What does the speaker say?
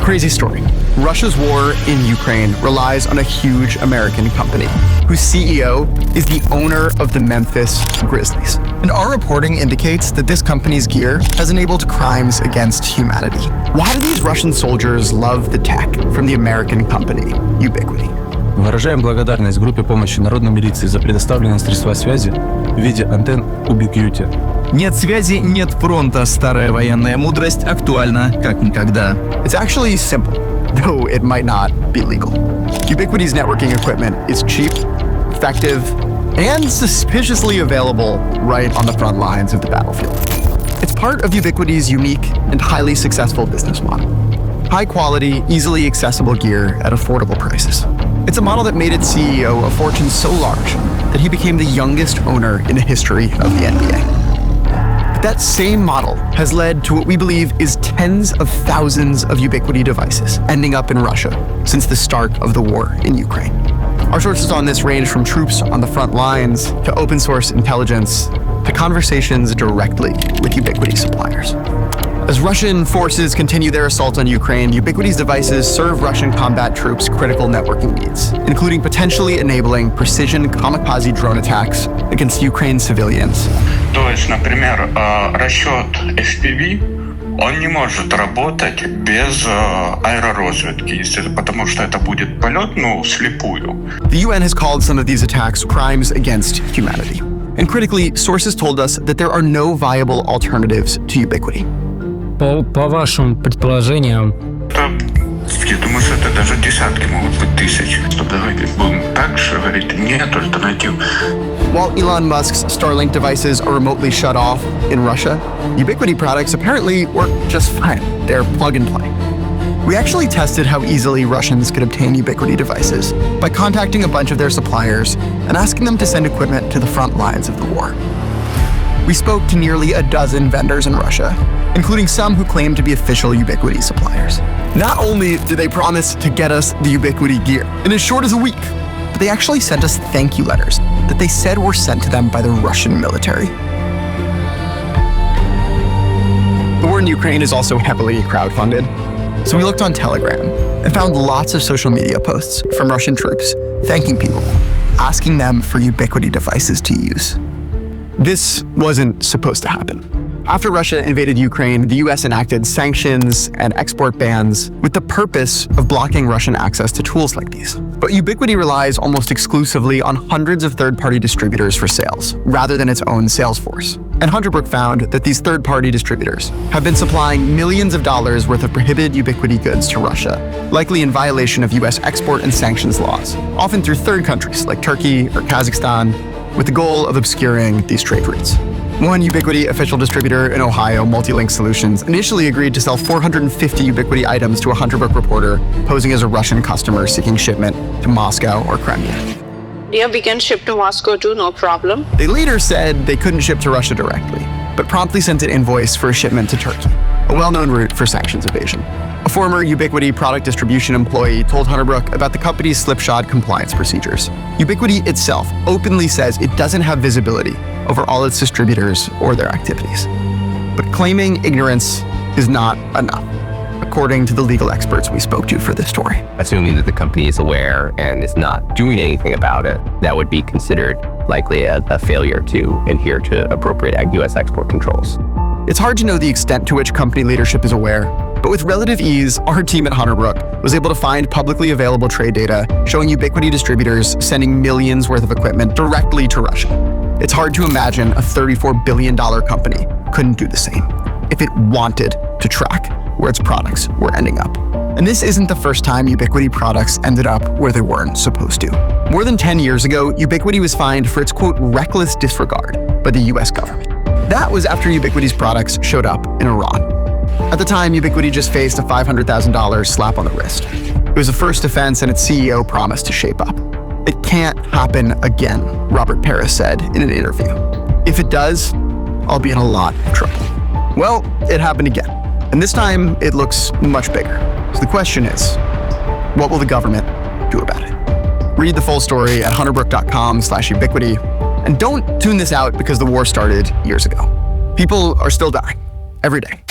Crazy story. Russia's war in Ukraine relies on a huge American company whose CEO is the owner of the Memphis Grizzlies. And our reporting indicates that this company's gear has enabled crimes against humanity. Why do these Russian soldiers love the tech from the American company, Ubiquiti? Выражаем благодарность группе помощи народной милиции за предоставленные средства связи в виде антенн Ubiquiti. Нет связи, нет фронта. Старая военная мудрость актуальна как никогда. It's actually simple, though it might not be legal. Ubiquiti's networking equipment is cheap, effective, and suspiciously available right on the front lines of the battlefield. It's part of Ubiquiti's unique and highly successful business model. High quality, easily accessible gear at affordable prices. It's a model that made its CEO a fortune so large that he became the youngest owner in the history of the NBA. But that same model has led to what we believe is tens of thousands of Ubiquiti devices ending up in Russia since the start of the war in Ukraine. Our sources on this range from troops on the front lines to open source intelligence to conversations directly with Ubiquiti suppliers. As Russian forces continue their assault on Ukraine, Ubiquiti's devices serve Russian combat troops critical networking needs, including potentially enabling precision kamikaze drone attacks against Ukraine civilians. То есть, например, расчет FPV, он не может работать без аэророзведки, потому что это будет полет, вслепую. The UN has called some of these attacks crimes against humanity. And critically, sources told us that there are no viable alternatives to Ubiquiti. По вашим предположениям, я думаю, что это даже десятки могут быть тысяч. Чтобы будем так же говорить, нет альтернатив. While Elon Musk's Starlink devices are remotely shut off in Russia, Ubiquiti products apparently work just fine. They're plug and play. We actually tested how easily Russians could obtain Ubiquiti devices by contacting a bunch of their suppliers and asking them to send equipment to the front lines of the war. We spoke to nearly a dozen vendors in Russia, including some who claimed to be official Ubiquiti suppliers. Not only did they promise to get us the Ubiquiti gear in as short as a week, but they actually sent us thank you letters that they said were sent to them by the Russian military. The war in Ukraine is also heavily crowdfunded, so we looked on Telegram and found lots of social media posts from Russian troops thanking people, asking them for Ubiquiti devices to use. This wasn't supposed to happen. After Russia invaded Ukraine, the US enacted sanctions and export bans with the purpose of blocking Russian access to tools like these. But Ubiquiti relies almost exclusively on hundreds of third-party distributors for sales, rather than its own sales force. And Hunterbrook found that these third-party distributors have been supplying millions of dollars worth of prohibited Ubiquiti goods to Russia, likely in violation of US export and sanctions laws, often through third countries like Turkey or Kazakhstan, with the goal of obscuring these trade routes. One Ubiquiti official distributor in Ohio, Multilink Solutions, initially agreed to sell 450 Ubiquiti items to a Hunterbrook reporter posing as a Russian customer seeking shipment to Moscow or Crimea. Yeah, we can ship to Moscow too, no problem. They later said they couldn't ship to Russia directly, but promptly sent an invoice for a shipment to Turkey, a well-known route for sanctions evasion. A former Ubiquiti product distribution employee told Hunterbrook about the company's slipshod compliance procedures. Ubiquiti itself openly says it doesn't have visibility over all its distributors or their activities. But claiming ignorance is not enough, according to the legal experts we spoke to for this story. Assuming that the company is aware and is not doing anything about it, that would be considered likely a failure to adhere to appropriate U.S. export controls. It's hard to know the extent to which company leadership is aware, but with relative ease, our team at Hunterbrook was able to find publicly available trade data showing Ubiquiti distributors sending millions worth of equipment directly to Russia. It's hard to imagine a $34 billion company couldn't do the same if it wanted to track where its products were ending up. And this isn't the first time Ubiquiti products ended up where they weren't supposed to. More than 10 years ago, Ubiquiti was fined for its, quote, reckless disregard by the US government. That was after Ubiquiti's products showed up in Iran. At the time, Ubiquiti just faced a $500,000 slap on the wrist. It was a first offense, and its CEO promised to shape up. It can't happen again, Robert Paris said in an interview. If it does, I'll be in a lot of trouble. Well, it happened again, and this time it looks much bigger. So the question is, what will the government do about it? Read the full story at hunterbrook.com/Ubiquiti, and don't tune this out because the war started years ago. People are still dying every day.